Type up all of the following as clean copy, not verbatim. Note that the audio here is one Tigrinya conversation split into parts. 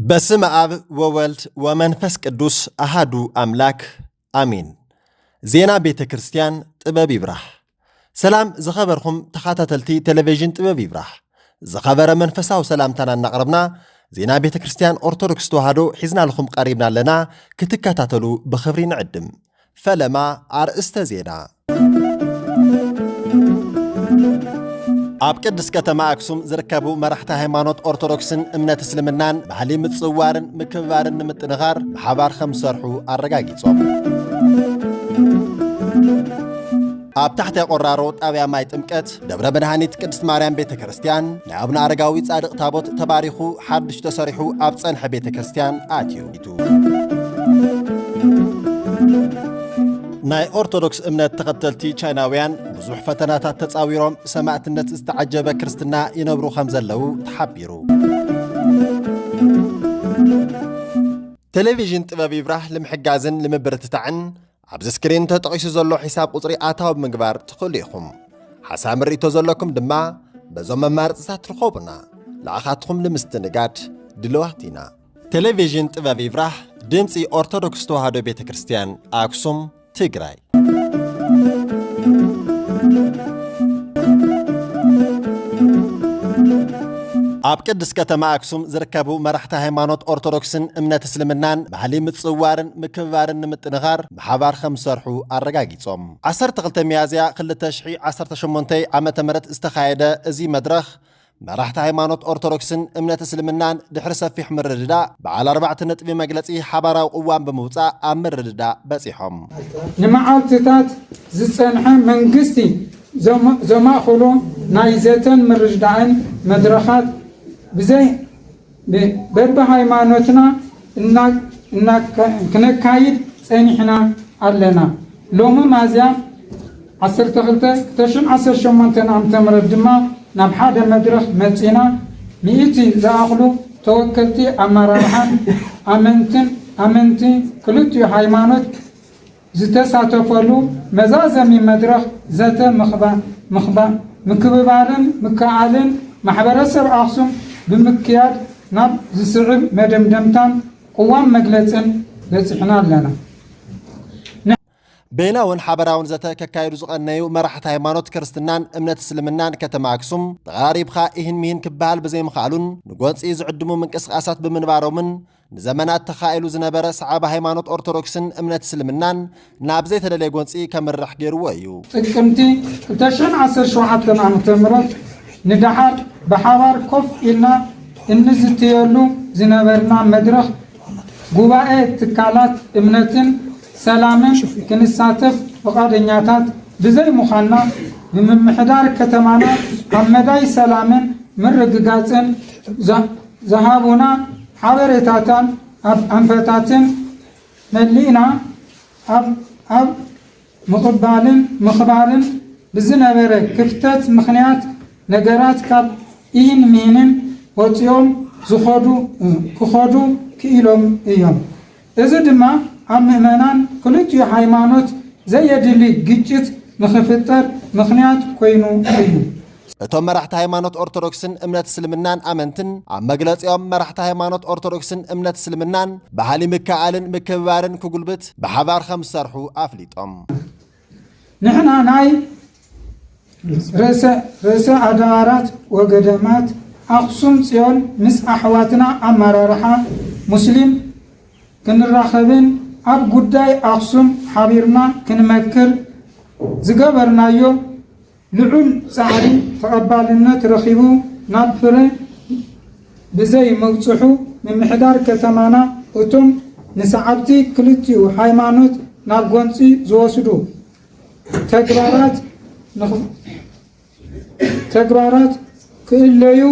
بسم أب وولد ومنفس قدوس أحدو أملاك آمين. زينا بيت كريستيان تبابي برح. سلام زخبركم تخاتتلتي تلفزيون تبابي برح. زخبر منفسا وسلام تانا نقربنا. زينا بيت كريستيان أرثوذكس توحدو حزنا لكم قريبنا لنا كتكاتاتلو بخبرين عدم. فلما أرئست زينا. ኣብ ቅድስ ከተማ ኣክሱም ዝርከቡ መራሕቲ ሃይማኖት ኦርቶዶክስን እምነት እስልምናን ባህሊ ምጽዋርን ምክብባርን ንምጥንኻር ብሓባር ከም ዝሰርሑ ኣረጋጊጾም ኣብ ታሕቲ ቆራሮ ጣብያ ማይ ጥምቀት ደብረ መድኃኒት ቅድስት ማርያም ቤተ ክርስቲያን ናይ ኣቡነ ኣረጋዊ ጻድቕ ታቦት ተባሪኹ ሓድሽ ተሰሪሑ ኣብ ጸንሐ ቤተ ክርስቲያን ኣትዩ ናይ ኦርቶዶክስ እምነት ተኸተልቲ ቻይናውያን ብዙሕ ፈተናታት ተጻዊሮም ሰማዕትነት ዝተዓጀበ ክርስትና ይነብሩ ከም ዘለዉ ተሓቢሩ ቴሌቪዥን ጥበብ ይብራህ ንምሕጋዝን ንምብርትታዕን ኣብዚ ስክሪን ተጠቒሱ ዘሎ ሒሳብ ቁጽሪ ኣታዊ ምግባር ትኽእሉ ኢኹም ሓሳብ ምርኢቶ ዘለኩም ድማ በዞም መማርፅታት ትረኸቡና ለኣኻትኩም ንምስትንጋድ ድልዋት ኢና ቴሌቪዥን ጥበብ ይብራህ ድምፂ ኦርቶዶክስ ተዋህዶ ቤተ ክርስቲያን ኣክሱም ትግራይ ኣብ ቅድስ ከተማ ኣክሱም ዝርከቡ መራሕቲ ሃይማኖት ኦርቶዶክስን እምነት እስልምናን ባህሊ ምጽዋርን ምክብባርን ንምጥንኻር ብሓባር ከም ዝሰርሑ ኣረጋጊጾም 12 ሚያዝያ 2018 ዓመተ ምህረት ዝተኻየደ እዚ መድረኽ መራሕቲ ሃይማኖት ኦርቶዶክስን እምነት እስልምናን ድሕሪ ሰፊሕ ምርድዳእ በዓል 4 ነጥቢ መግለጺ ሓባራዊ ቅዋም ብምውፃእ ኣብ ምርድዳእ በጺሖም ንመዓልትታት ዝጸንሐ መንግስቲ ዘማእኸሎ ናይ ዘተን ምርድዳእን መድረኻት ብዘይ በብሃይማኖትና ክነካይድ ጸኒሕና ኣለና ሎሚ ሚያዝያ 12/2018 ዓመተ ምህረት ድማ ናብ ሓደ መድረኽ መጺና ሚእቲ ዝኣኽሉ ተወከልቲ ኣመራርሓን ኣመንቲ ክልቲኡ ሃይማኖት ዝተሳተፈሉ መዛዘሚ መድረኽ ዘተ ምክብባርን ምክኣልን ማሕበረሰብ ኣክሱም ብምክያድ ናብ ዝስዕብ መደምደምታን ቅዋም መግለጽን በጺሕና ኣለና بيناون حبراون زتا ككايدو زقنيو مرحت هيمانوت كريستنان امنت اسلمنان كتما اكسوم تقاريب خا اهن مين كبال بزي مخالون نغونصي زعدمو منقسقاسات بمنبارومن زمانات تخايلو زنبره صعاب هيمانوت اورثودوكسن امنت اسلمنان نابزي تدلي غونصي كمرح غيرو ايو ጥቅምቲ 2017 ዓመተ ምህረት ንዳሓር በሓባር ኮፍ ኢልና እንዝትየሉ ዝነበርና መድረኽ ጉባኤ ትካላት እምነትን سلامن كنساتف فقادنياتات بزي مخانا بمحدار كتمانا عمداي سلامن من رقاقاتن زهابونا حاوريتاتان أنفتاتن ملينا أب مقبالن مخبارن بزنابير كفتات مخنيات نقرات كاب إين مينن وطيوم كخودو كيلوم إيوم إذا دما أمهمنان كلتي حيمانوت زي يدلي جيت مخفتر مخنيات كوينو أيو እቶም መራሕቲ ሃይማኖት ኦርቶዶክስን እምነት እስልምናን ኣመንትን ኣብ መግለጺኦም መራሕቲ ሃይማኖት ኦርቶዶክስን እምነት እስልምናን ባህሊ ምክኣልን ምክብባርን ክጉልብት ብሓባር ከም ዝሰርሑ ኣፍሊጦም ንሕና ናይ ርእሰ ኣድባራት ወገዳማት ኣክሱም ጽዮን ምስ ኣሕዋትና ኣመራርሓ ሙስሊም ክንራኸብን ኣብ ጉዳይ ኣክሱም ሓቢርና ክንመክር ዝገበርናዮ ልዑል ጻዕሪ ተቐባልነት ረኺቡ ናብ ፍረ ብዘይ መብጽሑ ምምሕዳር ከተማና እቶም ንሰዓብቲ ክልቲኡ ሃይማኖት ናብ ጎንፂ ዝወስዱ ተግባራት ክእለዩ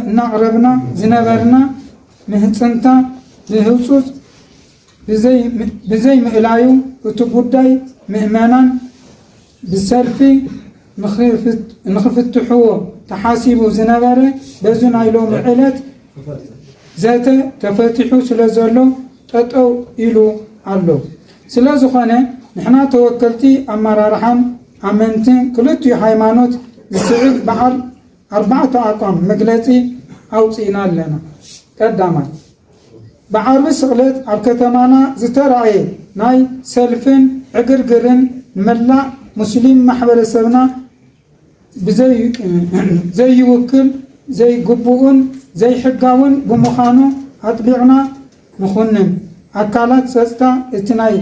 እናቕረብና ዝነበርና ምህጽንታ ብህጹጽ ብዘይ ምእላዩ እቲ ጉዳይ ምእመናን ብሰልፊ ንኽፍትሕዎ ተሓሲቡ ዝነበረ በዙ ናይ ሎሚ ዕለት ዘተ ተፈቲሑ ስለ ዘሎ ጠጠው ኢሉ ኣሎ ስለ ዝኾነ ንሕና ተወከልቲ ኣመራርሓን ኣመንትን ክልቲኡ ሃይማኖት ዝስዕብ በዓል 4 ኣቋም መግለጺ أوصينا لنا قدامات بعرب سغلت أب كتمانا زترعي ناي سلفن عقرقرن ملا مسلم محبر سبنا زي وكل زي قبوون زي حقاون بمخانو أطبيعنا نخونن أكالات سستا اتناي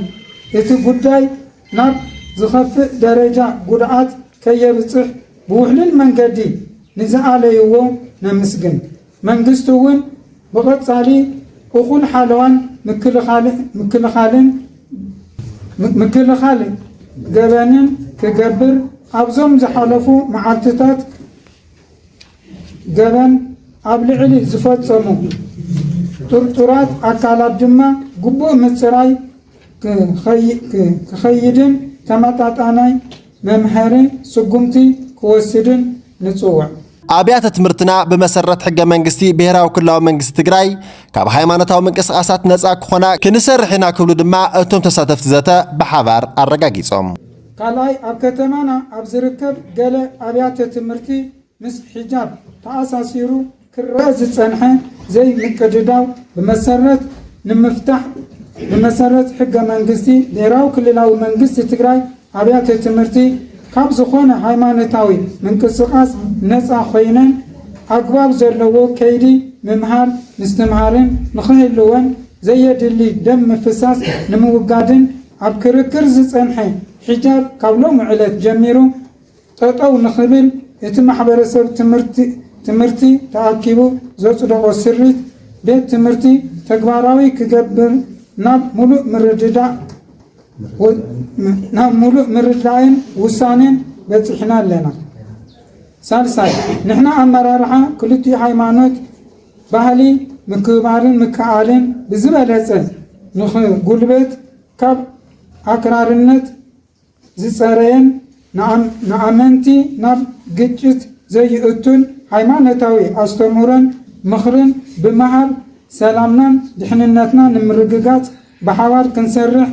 اتو قداي ناب زخفق درجة قرعات كي يبصح بوحلل منقدي نزعالي هو نمسجن منقستوون بغط صالي وخون حالوان مكل خالن جبانن كجبر أبزم زحلفو معتتات جبان أبلعلي زفات سمو طرطرات أكالات جمع قبو مصراي كخيدن تماتات آناي ممهري سقمتي كوسدن نصوع ኣብያተ ትምህርትና ብመሰረት ሕገ መንግስቲ ብሔራዊ ክልላዊ መንግስቲ ትግራይ ካብ ሃይማኖታዊ ምንቅስቃሳት ነፃ ክኾና ክንሰርሕ ኢና ክብሉ ድማ እቶም ተሳተፍቲ ዘተ ብሓባር ኣረጋጊጾም ካልኣይ ኣብ ከተማና ኣብ ዝርከብ ገለ ኣብያተ ትምህርቲ ምስ ሒጃብ ተኣሳሲሩ ክረአ ዝጸንሐ ዘይ ምቅድዳው ብመሰረት ንምፍታሕ ብመሰረት ሕገ መንግስቲ ብሔራዊ ክልላዊ መንግስቲ ትግራይ ኣብያተ ትምህርቲ ካብ ዝኾነ ሃይማኖታዊ ምንቅስቃስ ነፃ ኮይነን ኣግባብ ዘለዎ ከይዲ ምምሃር ምስትምሃርን ንኽህልወን ዘየድሊ ደም ምፍሳስ ንምውጋድን ኣብ ክርክር ዝጸንሐ ሒጃብ ካብ ሎሚ ዕለት ጀሚሩ ጠጠው ንኽብል እቲ ማሕበረሰብ ትምህርቲ ተኣኪቡ ዘጽድቆ ስሪት ቤት ትምህርቲ ተግባራዊ ክገብር ናብ ሙሉእ ምርዳእን ውሳኔን በጽሕና ኣለና ሳልሳይ ንሕና ኣመራርሓ ክልቲኡ ሃይማኖት ባህሊ ምክባርን ምክኣልን ብዝበለጸ ንኽጉልበት ካብ ኣክራርነት ዝጸረየን ንኣመንቲ ናብ ግጭት ዘይእቱን ሃይማኖታዊ ኣስተምህሮን ምኽርን ብምሃብ ሰላምናን ድሕንነትና ንምርግጋጽ ብሓባር ክንሰርሕ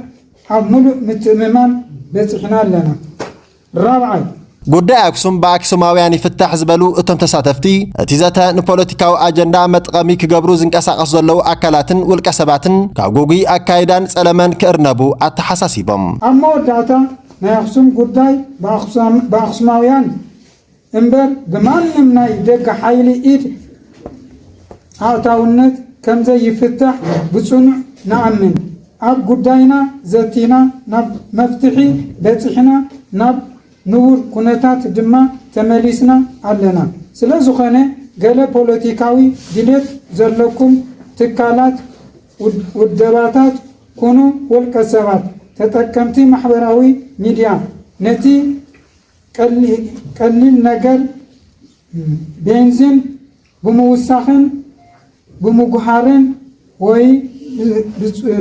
ኣብ ሙሉእ ምትእምማን በጽሕና ኣለና ራብዓይ ጉዳይ ኣክሱም ብኣክሱማውያን ይፍታሕ ዝበሉ እቶም ተሳተፍቲ እቲ ዘተ ንፖለቲካዊ ኣጀንዳ መጥቀሚ ክገብሩ ዝንቀሳቐሱ ዘለዉ ኣካላትን ውልቀ ሰባትን ካብ ጉጉይ ኣካይዳን ጸለመን ክእርነቡ ኣተሓሳሲቦም ኣብ መወዳእታ ናይ ኣክሱም ጉዳይ ብኣክሱማውያን እምበር ብማንም ናይ ደገ ሓይሊ ኢድ ኣእታውነት ከምዘይፍታሕ ብጽኑዕ ንኣምን ኣብ ጉዳይና ዘቲና ናብ መፍትሒ በጽሕና ናብ ንቡር ኩነታት ድማ ተመሊስና ኣለና ስለ ዝኾነ ገለ ፖለቲካዊ ድሌት ዘለኩም ትካላት ውደባታት ኩኑ ውልቀ ሰባት ተጠቀምቲ ማሕበራዊ ሚድያ ነቲ ቀሊል ነገር ቤንዚን ብምውሳኽን ብምጉሃርን ወይ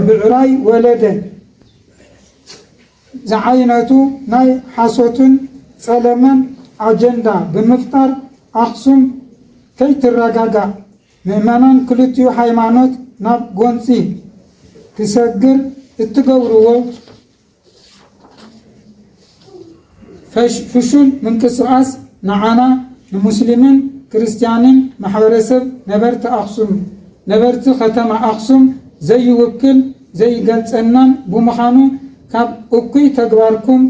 ብዕራይ ወለደን ዝዓይነቱ ናይ ሓሶትን ጸለመን ኣጀንዳ ብምፍጣር ኣክሱም ከይትረጋጋእ ምእመናን ክልቲኡ ሃይማኖት ናብ ጎንፂ ክሰግር እትገብርዎ ፍሹል ምንቅስቃስ ንዓና ንሙስሊምን ክርስቲያንን ማሕበረሰብ ነበርቲ ከተማ ኣክሱም ዘይውክል ዘይገልጸናን ብምዃኑ ካብ እኩይ ተግባርኩም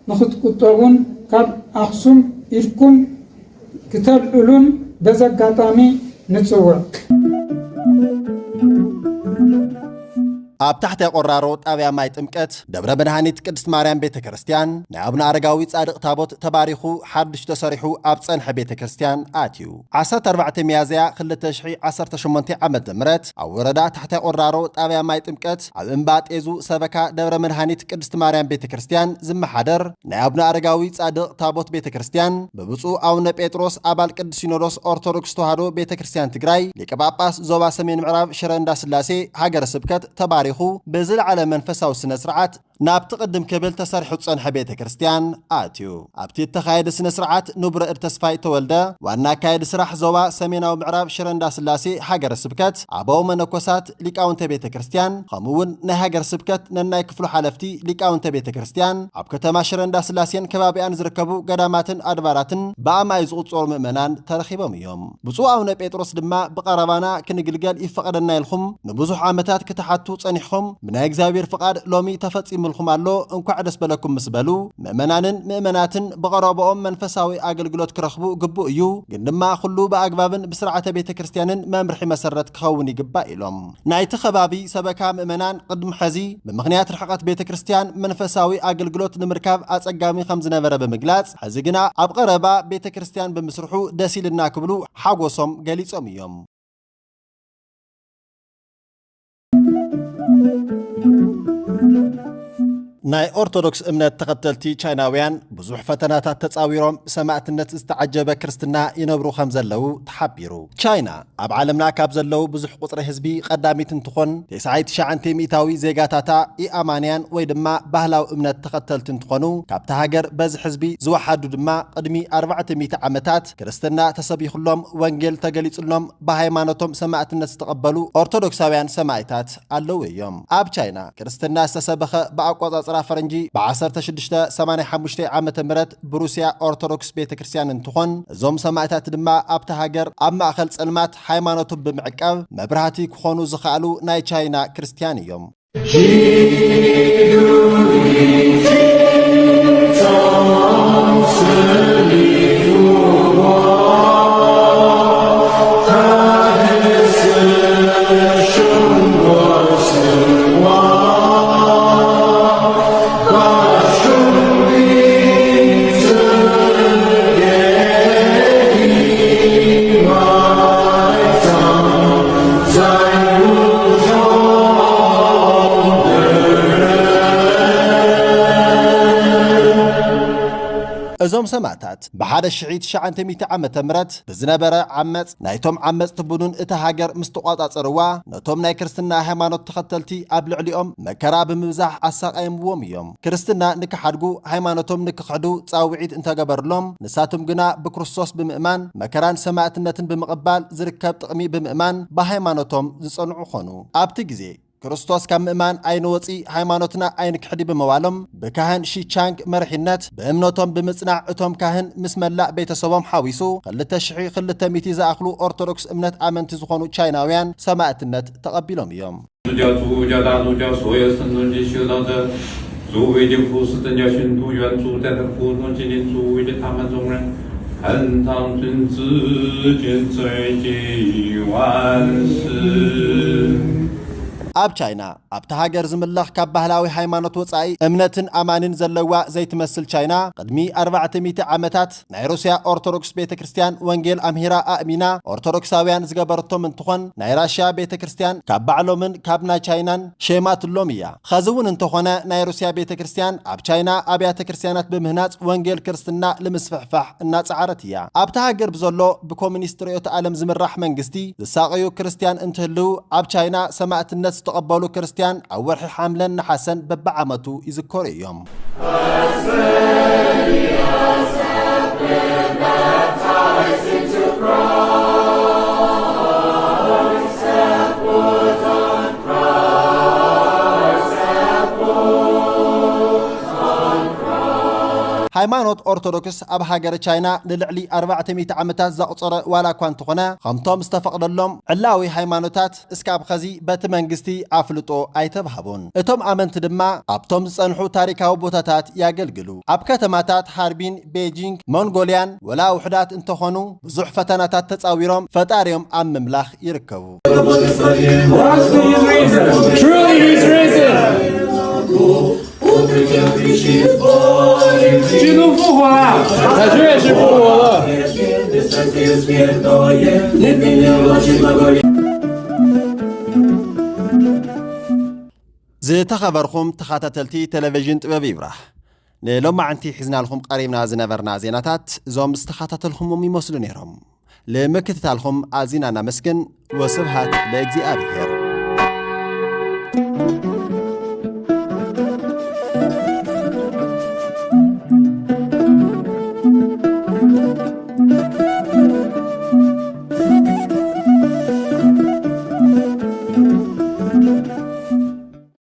ንኽትቁጠቡን ካብ ኣክሱም ኢድኩም ክተልዕሉን በዘጋጣሚ ንጽውዕ ኣብ ታሕቲ ቆራሮ ጣብያ ማይ ጥምቀት ደብረ መድኃኒት ቅድስት ማርያም ቤተ ክርስቲያን ናይ አቡነ አረጋዊ ጻድቕ ታቦት ተባሪኹ ሓድሽ ተሰሪሑ ኣብ ጸንሐ ቤተ ክርስቲያን ኣትዩ 14 ሚያዝያ 2018 ዓመተ ምህረት ኣብ ወረዳ ታሕቲ ቆራሮ ጣብያ ማይ ጥምቀት ኣብ እምባ ጤዙ ሰበካ ደብረ መድኃኒት ቅድስት ማርያም ቤተ ክርስቲያን ዝመሓደር ናይ አቡነ አረጋዊ ጻድቕ ታቦት ቤተ ክርስቲያን በብፁዕ አቡነ ጴጥሮስ አባል ቅዱስ ሲኖዶስ ኦርቶዶክስ ተዋሕዶ ቤተ ክርስቲያን ትግራይ ሊቀ ጳጳስ ዞባ ሰሜን ምዕራብ ሽረ እንዳስላሴ ሃገረ ስብከት ተባሪኹ ብዝለዓለ መንፈሳዊ ስነ ስርዓት نابت قدم كبل تسرح تصنح بيت كريستيان آتيو أبتي تخايد سنة سرعات نبرة ارتسفاي تولده وأنا كايد سرح زوا سمينا ومعراب شرندا سلاسي حجر السبكت عباو منكوسات ليكاونت بيت كريستيان خمون نهاجر سبكت ننا يكفلو حلفتي ليكاونت بيت كريستيان عبكتما شرندا سلاسيان كبابي أنزركبو قدامات أدبارات بأما يزغط صور مؤمنان ترخيبهم يوم بصوء أو بيتروس دما بقربانا كنقلقال يفقدنا يلخم نبوزح عامتات كتحاتو تصنيحهم من اكزابير فقاد لومي تفصيم الخم الله انكو عدس بلكم مسبلو مؤمناتن بقربهم منفساوي اغلغلوت كرخبو قبو ايو قندما خلو باغبابن بسرعه بيت كريستيانن ممرحي مسرت كخون يقبا إلهم نايت خبابي سبكا مؤمنان قدم حزي بمغنيات رحقات بيت كريستيان منفساوي اغلغلوت نمركاب اصقامي خمز نبره بمغلاص حزقنا ابقربا بيت كريستيان بمسرحو دسيلنا كبلو حاغوسم غليصوم يوم ناي أرثوذكس أمنت تقتلتي تشايناويان بزوح فتنات تتصاويرهم سماعتنت استعجب كريستنا ينبرو خمزلو تحبيرو تشاينا أب عالمنا كابزلو بزوح قطر حزبي قداميت تخون تسعيد شعنتي ميتاوي زيغاتاتا إي أمانيان ويدما بهلاو أمنت تقتلت تخونو كابتا هاجر بز حزبي زوحادو دما قدمي 400 عامتات كريستنا تسبيخ لهم وانجيل تقليص لهم بهايمانتهم سماعتنت تقبلو أرثوذكساويان سماعتات اللو يوم أب تشاينا كريستنا استسبخ بأقوى فرنجي بعصرت شدشتا 85 عامة مرت بروسيا أرثوذكس بيت كريستيان انتخون زوم سماعتات دما أبتا هاجر أما أخل سلمات حيمانوتو بمعقاب مبرهاتي كخونو زخالو ناي تشاينا كريستيانيوم እዞም ሰማዕታት በሓደ ሽዒት 900 ዓመተ ምህረት ብዝነበረ ዓመፅ ናይቶም ዓመፅ ትቡኑን እቲ ሃገር ምስ ተቋጻጸርዋ ነቶም ናይ ክርስትና ሃይማኖት ተኸተልቲ ኣብ ልዕሊኦም መከራ ብምብዛሕ ኣሳቃይምዎም እዮም ክርስትና ንክሓድጉ ሃይማኖቶም ንክኽሕዱ ጻውዒት እንተገበርሎም ንሳቶም ግና ብክርስቶስ ብምእማን መከራን ሰማዕትነትን ብምቕባል ዝርከብ ጥቕሚ ብምእማን ብሃይማኖቶም ዝጸንዑ ኾኑ ኣብቲ ግዜ ክርስቶስ ካብ ምእማን ኣይን ወፂ ሃይማኖትና ኣይን ክሕዲ ብምዋሎም ብካህን ሺቻንግ መርሒነት በእምነቶም ብምጽናዕ እቶም ካህን ምስ መላእ ቤተሰቦም ሓዊሱ 2200 ዝኣኽሉ ኦርቶዶክስ እምነት ኣመንቲ ዝኾኑ ቻይናውያን ሰማዕትነት ተቐቢሎም እዮም ኣብ ቻይና ኣብታ ሃገር ዝምለኽ ካብ ባህላዊ ሃይማኖት ወፃኢ እምነትን ኣማንን ዘለዋ ዘይትመስል ቻይና ቅድሚ 400 ዓመታት ናይ ሩስያ ኦርቶዶክስ ቤተክርስትያን ወንጌል ኣምሂራ ኣእሚና ኦርቶዶክሳውያን ዝገበረቶም እንትኾን ናይ ራሽያ ቤተክርስትያን ካብ ባዕሎምን ካብ ናይ ቻይናን ሸማትሎም እያ ኸዝውን እንተኾነ ናይ ሩስያ ቤተክርስትያን ኣብ ቻይና ኣብያተ ክርስቲያናት ብምህናፅ ወንጌል ክርስትና ልምስፍሕፋሕ እናፀዓረት እያ ኣብታ ሃገር ብዘሎ ብኮሙኒስት ርዕዮተ ዓለም ዝምራሕ መንግስቲ ዝሳቀዩ ክርስቲያን እንትህልው ኣብ ቻይና ሰማዕትነት ተቀበሉ ክርስቲያን ኣብ ወርሒ ሓምለን ነሓሰን በብዓመቱ ይዝከሩ እዮም ሃይማኖት ኦርቶዶክስ ኣብ ሃገረ ቻይና ንልዕሊ 400 ዓመታት ዘቕፀረ ዋላ እኳ እንተኾነ ከምቶም ዝተፈቕደሎም ዕላዊ ሃይማኖታት እስካብ ኸዚ በቲ መንግስቲ ኣፍልጦ ኣይተባሃቡን እቶም ኣመንቲ ድማ ኣብቶም ዝጸንሑ ታሪካዊ ቦታታት ያገልግሉ ኣብ ከተማታት ሃርቢን ቤጂንግ ሞንጎልያን ወላ ውሕዳት እንተኾኑ ብዙሕ ፈተናታት ተጻዊሮም ፈጣሪዮም ኣብ ምምላኽ ይርከቡ基督复活了，他确实复活了。ዝተኸበርኩም ተኸታተልቲ ቴሌቪዥን ጥበብ ይብራህ ንሎማዓንቲ ሒዝና ለኩም ቀሪብና ዝነበርና ዜናታት እዞም ዝተኸታተልኩምም ይመስሉ ነይሮም ለምክትታልኩም ኣዚና እናመስግን ወስብሃት ለእግዚአብሔር